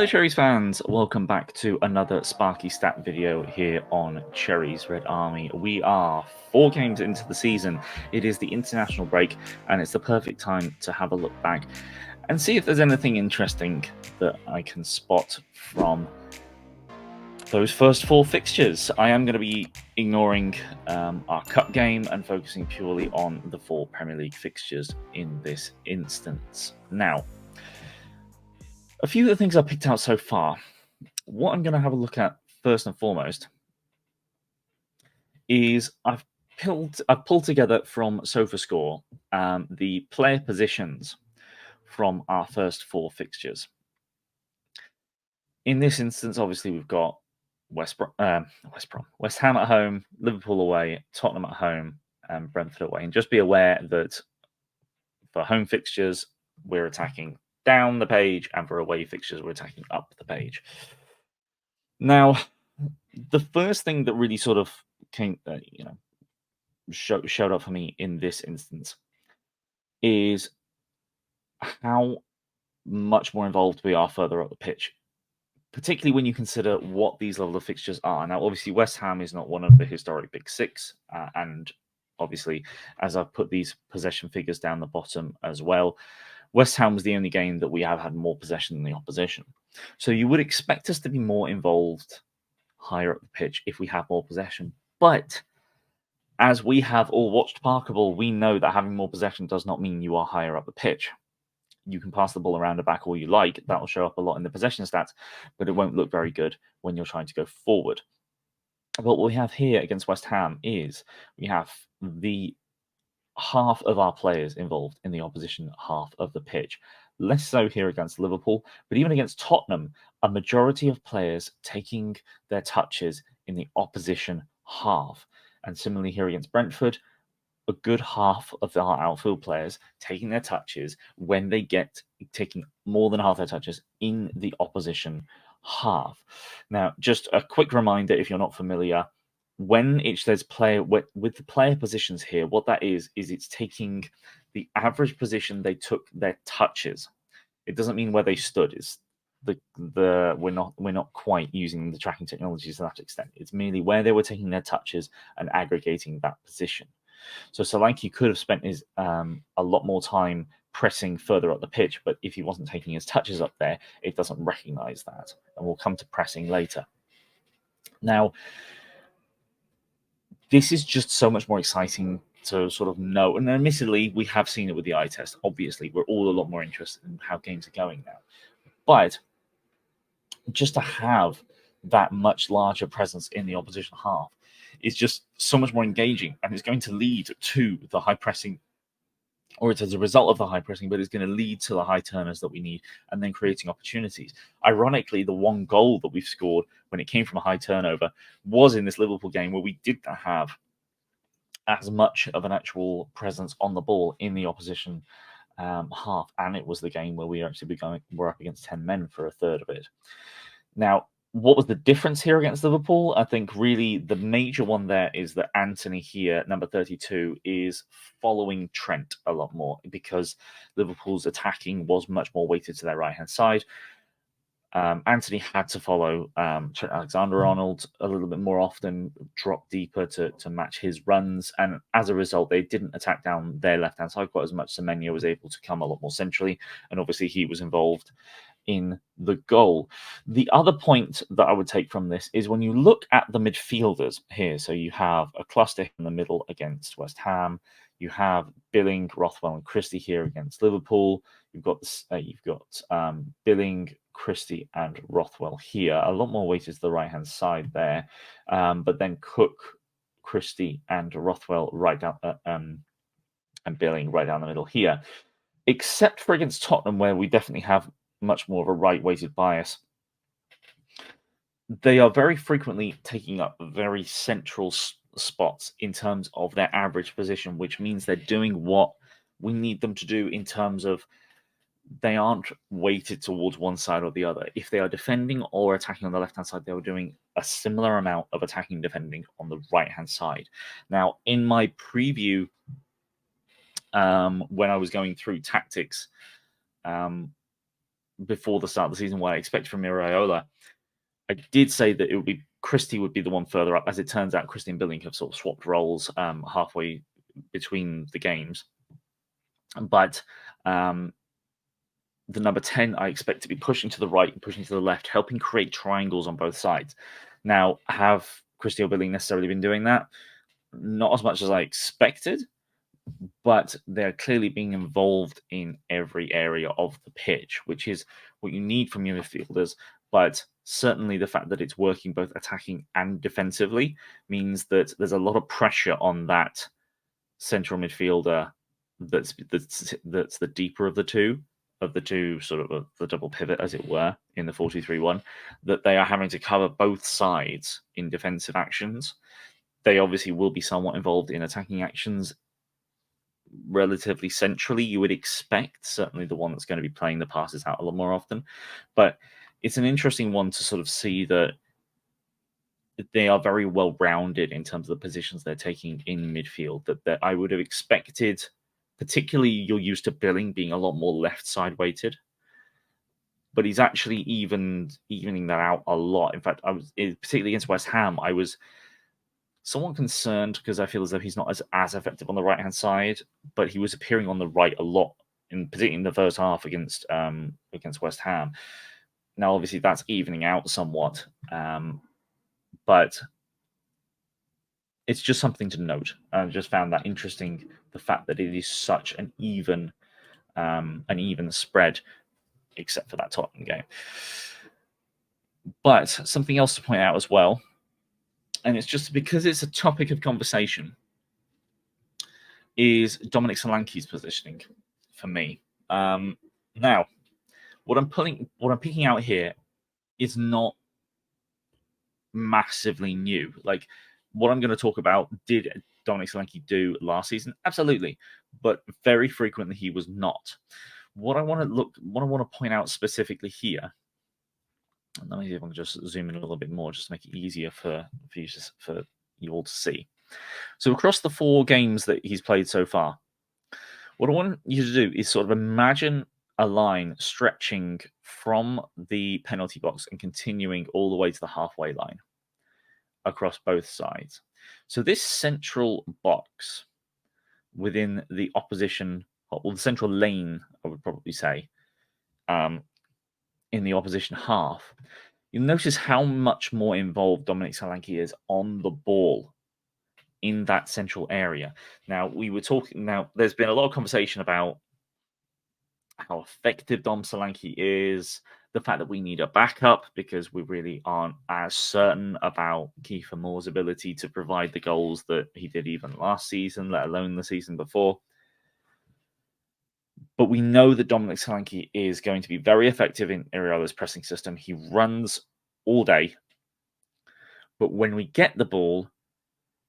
Hello Cherries fans, welcome back to another Sparky Stat video here on Cherries Red Army. We are 4 games into the season. It is the international break and it's the perfect time to have a look back and see if there's anything interesting that I can spot from those first 4 fixtures. I am going to be ignoring our cup game and focusing purely on the 4 Premier League fixtures in this instance. Now, a few of the things I picked out so far. What I'm going to have a look at first and foremost is I've pulled together from SofaScore the player positions from our first 4 fixtures. In this instance, obviously, we've got West Ham at home, Liverpool away, Tottenham at home, and Brentford away. And just be aware that for home fixtures, we're attacking down the page, and for away fixtures, we're attacking up the page. Now, the first thing that really sort of came, showed up for me in this instance is how much more involved we are further up the pitch, particularly when you consider what these level of fixtures are. Now, obviously, West Ham is not one of the historic Big Six, and obviously, as I've put these possession figures down the bottom as well, West Ham was the only game that we have had more possession than the opposition. So you would expect us to be more involved higher up the pitch if we have more possession. But as we have all watched Parkable, we know that having more possession does not mean you are higher up the pitch. You can pass the ball around the back all you like. That will show up a lot in the possession stats, but it won't look very good when you're trying to go forward. What we have here against West Ham is we have the half of our players involved in the opposition half of the pitch. Less so here against Liverpool, but even against Tottenham, a majority of players taking their touches in the opposition half. And similarly here against Brentford, a good half of our outfield players taking their touches when they get taking more than half their touches in the opposition half. Now, just a quick reminder, if you're not familiar, when it says player with the player positions here, what that is it's taking the average position they took their touches. It doesn't mean where they stood. It's we're not quite using the tracking technologies to that extent. It's merely where they were taking their touches and aggregating that position. So Solanke could have spent his a lot more time pressing further up the pitch, but if he wasn't taking his touches up there, it doesn't recognize that. And we'll come to pressing later. Now, this is just so much more exciting to sort of know. And admittedly, we have seen it with the eye test. Obviously, we're all a lot more interested in how games are going now. But just to have that much larger presence in the opposition half is just so much more engaging, and it's going to lead to the high pressing, or it's as a result of the high pressing, but it's going to lead to the high turners that we need and then creating opportunities. Ironically, the one goal that we've scored when it came from a high turnover was in this Liverpool game where we didn't have as much of an actual presence on the ball in the opposition half, and it was the game where we're up against 10 men for a third of it. Now, what was the difference here against Liverpool? I think really the major one there is that Andoni here, number 32, is following Trent a lot more because Liverpool's attacking was much more weighted to their right-hand side. Andoni had to follow Trent Alexander-Arnold a little bit more often, drop deeper to match his runs, and as a result, they didn't attack down their left-hand side quite as much. Semenyo was able to come a lot more centrally, and obviously he was involved in the goal. The other point that I would take from this is when you look at the midfielders here, so you have a cluster in the middle against West Ham, you have Billing, Rothwell, and Christie here against Liverpool. You've got Billing, Christie, and Rothwell here. A lot more weighted to the right-hand side there, but then Cook, Christie, and Rothwell right down, and Billing right down the middle here. Except for against Tottenham, where we definitely have much more of a right-weighted bias. They are very frequently taking up very central spots in terms of their average position, which means they're doing what we need them to do in terms of they aren't weighted towards one side or the other. If they are defending or attacking on the left-hand side, they are doing a similar amount of attacking and defending on the right-hand side. Now, in my preview, when I was going through tactics, before the start of the season what I expect from Iraola, I did say that it would be Christie would be the one further up. As it turns out, Christie and Billing have sort of swapped roles halfway between the games. But the number 10, I expect to be pushing to the right and pushing to the left, helping create triangles on both sides. Now, have Christie or Billing necessarily been doing that? Not as much as I expected, but they're clearly being involved in every area of the pitch, which is what you need from your midfielders. But certainly the fact that it's working both attacking and defensively means that there's a lot of pressure on that central midfielder that's the deeper of the two sort of the double pivot, as it were, in the 4-2-3-1, that they are having to cover both sides in defensive actions. They obviously will be somewhat involved in attacking actions relatively centrally, you would expect, certainly the one that's going to be playing the passes out a lot more often. But it's an interesting one to sort of see that they are very well rounded in terms of the positions they're taking in midfield. That I would have expected, particularly you're used to Billing being a lot more left side weighted, but he's actually evening that out a lot. In fact, particularly against West Ham, I was somewhat concerned because I feel as though he's not as effective on the right hand side, but he was appearing on the right a lot, particularly in the first half against West Ham. Now, obviously, that's evening out somewhat, but it's just something to note. I just found that interesting, the fact that it is such an even spread, except for that Tottenham game. But something else to point out as well, and it's just because it's a topic of conversation, is Dominic Solanke's positioning for me. Now, what I'm picking out here is not massively new. Like, what I'm going to talk about, did Dominic Solanke do last season? Absolutely, but very frequently he was not. What I want to point out specifically here, and let me see if I can just zoom in a little bit more, just to make it easier for you all to see. So across the 4 games that he's played so far, what I want you to do is sort of imagine a line stretching from the penalty box and continuing all the way to the halfway line across both sides. So this central box within the opposition, or the central lane, I would probably say, in the opposition half, you'll notice how much more involved Dominic Solanke is on the ball in that central area. Now, there's been a lot of conversation about how effective Dom Solanke is, the fact that we need a backup because we really aren't as certain about Kiefer Moore's ability to provide the goals that he did even last season, let alone the season before. But we know that Dominic Solanke is going to be very effective in Iraola's pressing system. He runs all day. But when we get the ball,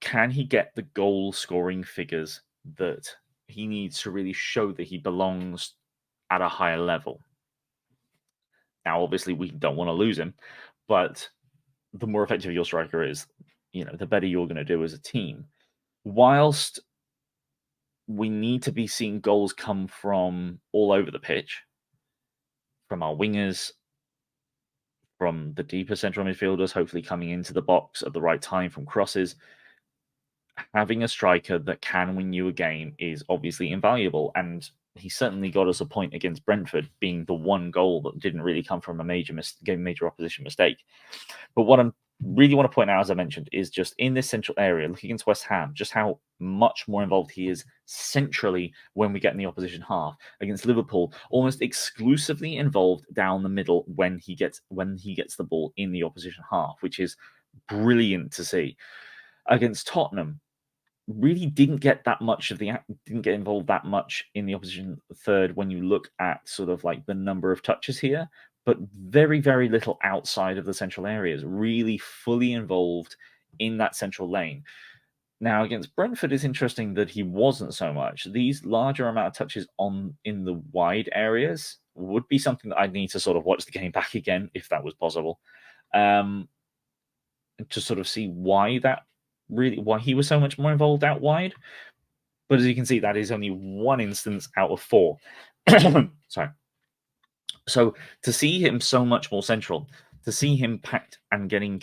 can he get the goal-scoring figures that he needs to really show that he belongs at a higher level? Now, obviously, we don't want to lose him, but the more effective your striker is, the better you're going to do as a team. Whilst we need to be seeing goals come from all over the pitch, from our wingers, from the deeper central midfielders, hopefully coming into the box at the right time from crosses, having a striker that can win you a game is obviously invaluable. And he certainly got us a point against Brentford, being the one goal that didn't really come from a major opposition mistake. But what I really want to point out, as I mentioned, is just in this central area, looking against West Ham, just how much more involved he is centrally when we get in the opposition half. Against Liverpool, almost exclusively involved down the middle when he gets the ball in the opposition half, which is brilliant to see. Against Tottenham, really didn't get involved that much in the opposition third when you look at sort of like the number of touches here, but very, very little outside of the central areas, really fully involved in that central lane. Now, against Brentford, it's interesting that he wasn't so much. These larger amount of touches in the wide areas would be something that I'd need to sort of watch the game back again, if that was possible, to sort of see why he was so much more involved out wide. But as you can see, that is only one instance out of 4. Sorry. So to see him so much more central, to see him packed and being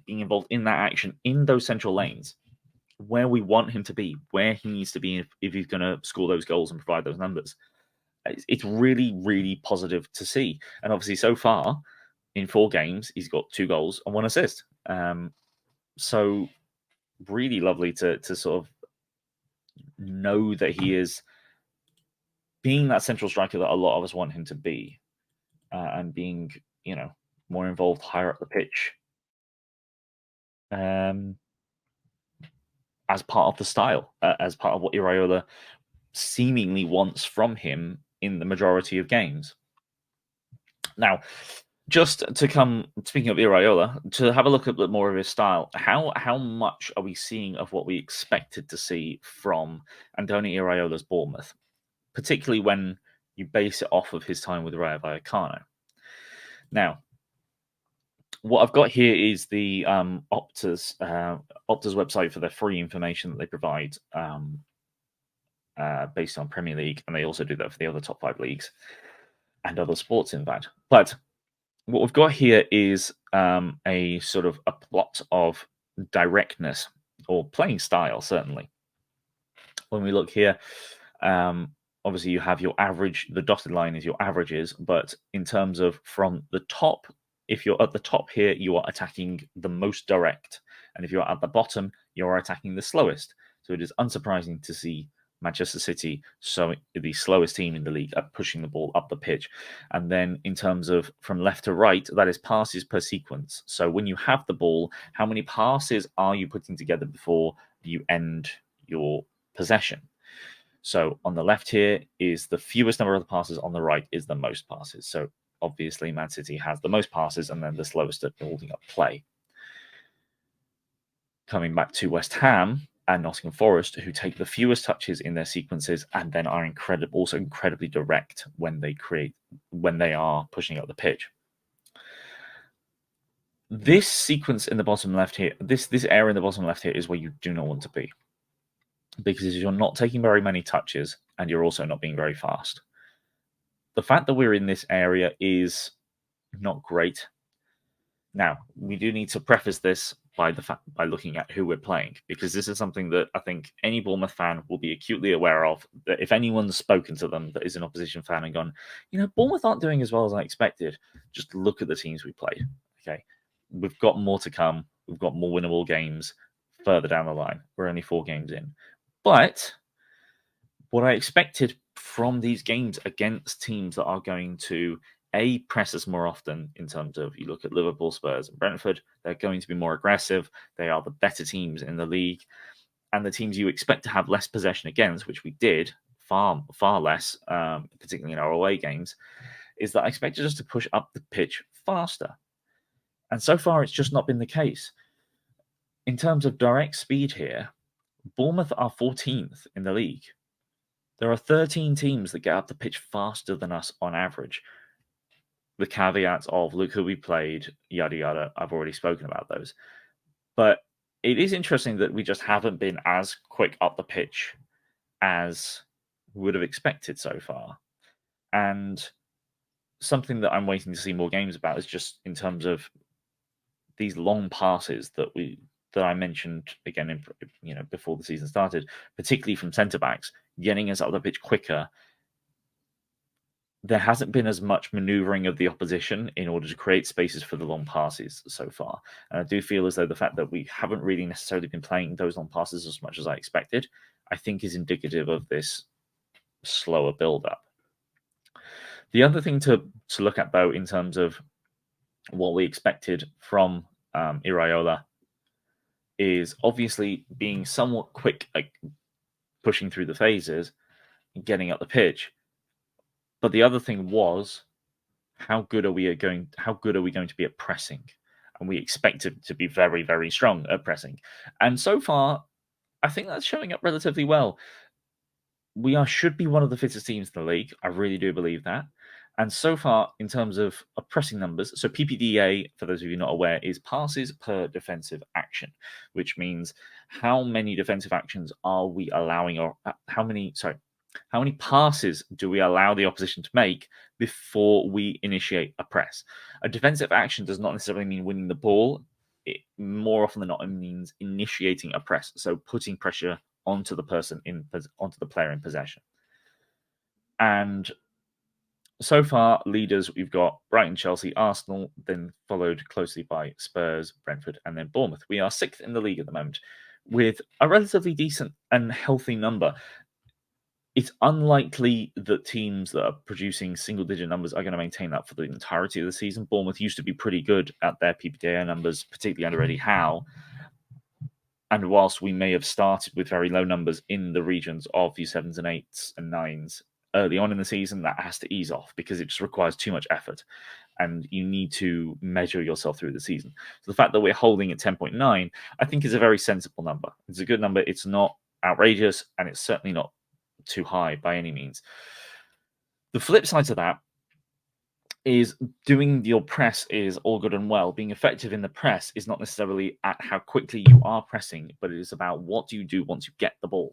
involved in that action in those central lanes, where we want him to be, where he needs to be if he's going to score those goals and provide those numbers, it's really, really positive to see. And obviously, so far in 4 games, he's got 2 goals and 1 assist. So really lovely to sort of know that he is being that central striker that a lot of us want him to be, and being, more involved higher up the pitch, as part of the style, as part of what Iraola seemingly wants from him in the majority of games. Now, just to come, speaking of Iraola, to have a look at a bit more of his style, how much are we seeing of what we expected to see from Andoni Iraola's Bournemouth, particularly when you base it off of his time with Rayo Vallecano? Now, what I've got here is the Opta's website for their free information that they provide, based on Premier League, and they also do that for the other top 5 leagues and other sports, in fact. But what we've got here is a sort of a plot of directness or playing style, certainly. When we look here, obviously you have your average, the dotted line is your averages, but in terms of from the top, if you're at the top here, you are attacking the most direct. And if you're at the bottom, you're attacking the slowest. So it is unsurprising to see Manchester City, so the slowest team in the league, at pushing the ball up the pitch. And then in terms of from left to right, that is passes per sequence. So when you have the ball, how many passes are you putting together before you end your possession? So on the left here is the fewest number of the passes, on the right is the most passes. So obviously Man City has the most passes and then the slowest at building up play. Coming back to West Ham and Nottingham Forest, who take the fewest touches in their sequences and then are also incredibly direct when they are pushing up the pitch. This sequence in the bottom left here, this area in the bottom left here is where you do not want to be, because you're not taking very many touches and you're also not being very fast. The fact that we're in this area is not great. Now, we do need to preface this by looking at who we're playing, because this is something that I think any Bournemouth fan will be acutely aware of. That if anyone's spoken to them that is an opposition fan and gone, Bournemouth aren't doing as well as I expected, just look at the teams we played. Okay, we've got more to come. We've got more winnable games further down the line. We're only 4 games in. But what I expected from these games against teams that are going to press us more often, in terms of, you look at Liverpool, Spurs, and Brentford, they're going to be more aggressive. They are the better teams in the league. And the teams you expect to have less possession against, which we did far, far less, particularly in our away games, is that I expected us to push up the pitch faster. And so far, it's just not been the case. In terms of direct speed here, Bournemouth are 14th in the league. There are 13 teams that get up the pitch faster than us on average. The caveats of look who we played, yada yada, I've already spoken about those. But it is interesting that we just haven't been as quick up the pitch as we would have expected so far. And something that I'm waiting to see more games about is just in terms of these long passes that I mentioned again before the season started, particularly from centre backs, getting us up the pitch quicker. There hasn't been as much manoeuvring of the opposition in order to create spaces for the long passes so far. And I do feel as though the fact that we haven't really necessarily been playing those long passes as much as I expected, I think is indicative of this slower build-up. The other thing to look at, though, in terms of what we expected from Iraola, is obviously being somewhat quick at pushing through the phases and getting up the pitch. But the other thing was, how good are we going to be at pressing? And we expected to be very, very strong at pressing. And so far, I think that's showing up relatively well. We should be one of the fittest teams in the league. I really do believe that. And so far, in terms of pressing numbers, so PPDA, for those of you not aware, is passes per defensive action, which means how many defensive actions are we allowing, or How many passes do we allow the opposition to make before we initiate a press? A defensive action does not necessarily mean winning the ball. It more often than not, it means initiating a press, so putting pressure onto the player in possession. And so far, leaders, we've got Brighton, Chelsea, Arsenal, then followed closely by Spurs, Brentford, and then Bournemouth. We are 6th in the league at the moment with a relatively decent and healthy number. It's unlikely that teams that are producing single-digit numbers are going to maintain that for the entirety of the season. Bournemouth used to be pretty good at their PPDA numbers, particularly under Eddie Howe. And whilst we may have started with very low numbers in the regions of the 7s and 8s and 9s early on in the season, that has to ease off because it just requires too much effort. And you need to measure yourself through the season. So the fact that we're holding at 10.9, I think is a very sensible number. It's a good number. It's not outrageous, and it's certainly not too high by any means. The flip side to that is doing your press is all good and well. Being effective in the press is not necessarily at how quickly you are pressing, but it is about what do you do once you get the ball.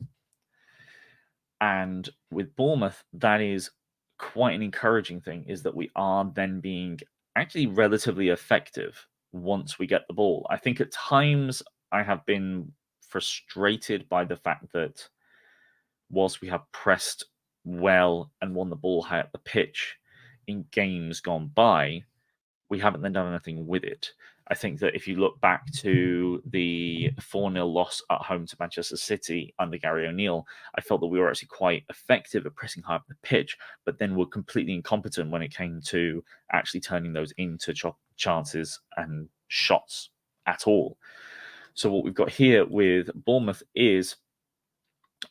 And with Bournemouth, that is quite an encouraging thing, is that we are then being actually relatively effective once we get the ball. I think at times I have been frustrated by the fact that whilst we have pressed well and won the ball high up the pitch in games gone by, we haven't then done anything with it. I think that if you look back to the 4-0 loss at home to Manchester City under Gary O'Neill, I felt that we were actually quite effective at pressing high up the pitch, but then were completely incompetent when it came to actually turning those into chances and shots at all. So what we've got here with Bournemouth is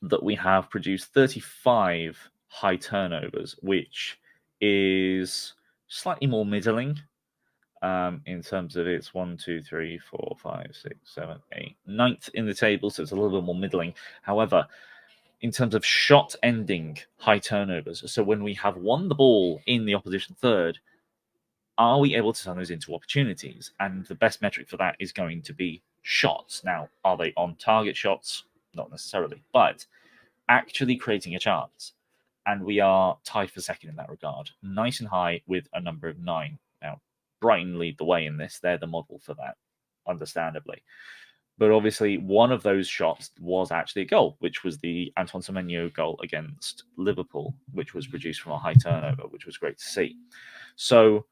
that we have produced 35 high turnovers, which is slightly more middling in terms of it's 1, 2, 3, 4, 5, 6, 7, 8, 9th in the table, so it's a little bit more middling. However, in terms of shot ending high turnovers, so when we have won the ball in the opposition third, are we able to turn those into opportunities? And the best metric for that is going to be shots. Now, are they on target shots? Not necessarily, but actually creating a chance. And we are tied for second in that regard. Nice and high with a number of 9. Now, Brighton lead the way in this. They're the model for that, understandably. But obviously, one of those shots was actually a goal, which was the Antoine Semenyo goal against Liverpool, which was produced from a high turnover, which was great to see. So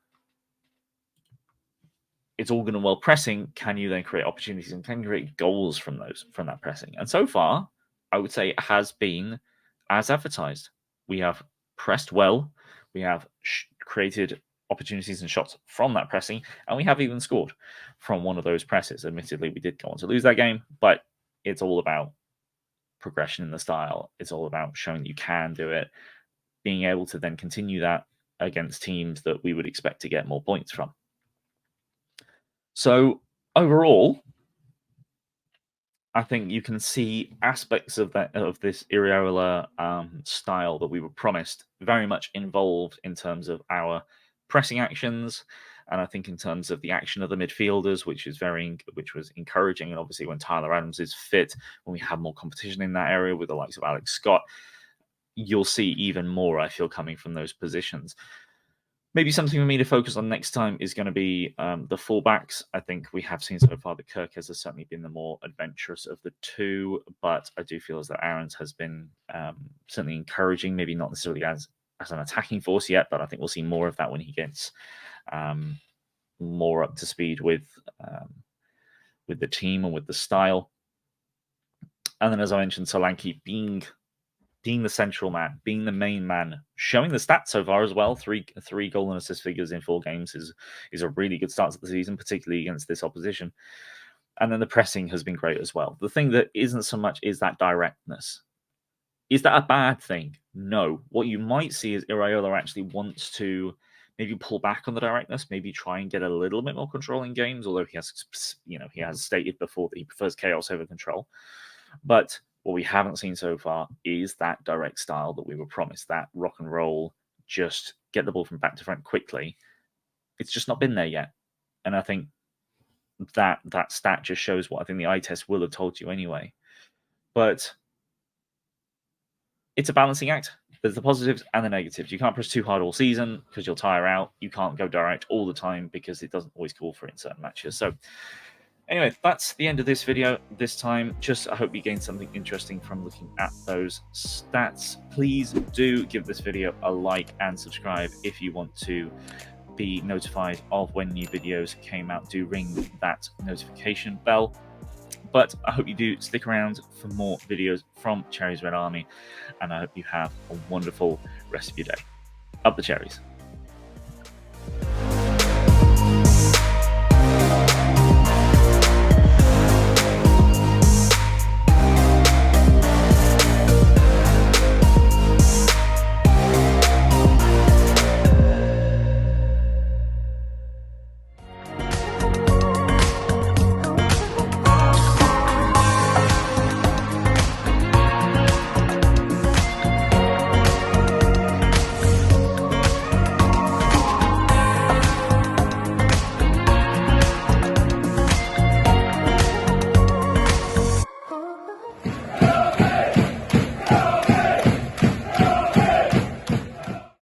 it's all good and well pressing. Can you then create opportunities and can you create goals from that pressing? And so far, I would say it has been as advertised. We have pressed well. We have created opportunities and shots from that pressing, and we have even scored from one of those presses. Admittedly, we did go on to lose that game, but it's all about progression in the style. It's all about showing that you can do it, being able to then continue that against teams that we would expect to get more points from. So overall, I think you can see aspects of this Iraola style that we were promised very much involved in terms of our pressing actions, and I think in terms of the action of the midfielders, which was encouraging. And obviously, when Tyler Adams is fit, when we have more competition in that area with the likes of Alex Scott, you'll see even more, I feel, coming from those positions. Maybe something for me to focus on next time is going to be the fullbacks. I think we have seen so far that Kirkes has certainly been the more adventurous of the two, but I do feel as that Aarons has been certainly encouraging, maybe not necessarily as an attacking force yet, but I think we'll see more of that when he gets more up to speed with the team and with the style. And then, as I mentioned, Solanke being the central man, being the main man, showing the stats so far as well. Three goal and assist figures in 4 games is a really good start to the season, particularly against this opposition. And then the pressing has been great as well. The thing that isn't so much is that directness. Is that a bad thing? No. What you might see is Iraola actually wants to maybe pull back on the directness, maybe try and get a little bit more control in games, although he has stated before that he prefers chaos over control. But what we haven't seen so far is that direct style that we were promised, that rock and roll, just get the ball from back to front quickly. It's just not been there yet. And I think that stat just shows what I think the eye test will have told you anyway. But it's a balancing act. There's the positives and the negatives. You can't push too hard all season because you'll tire out. You can't go direct all the time because it doesn't always call for it in certain matches. So anyway, that's the end of this video this time. I hope you gained something interesting from looking at those stats. Please do give this video a like and subscribe if you want to be notified of when new videos came out. Do ring that notification bell. But I hope you do stick around for more videos from Cherries Red Army, and I hope you have a wonderful rest of your day. Up the cherries.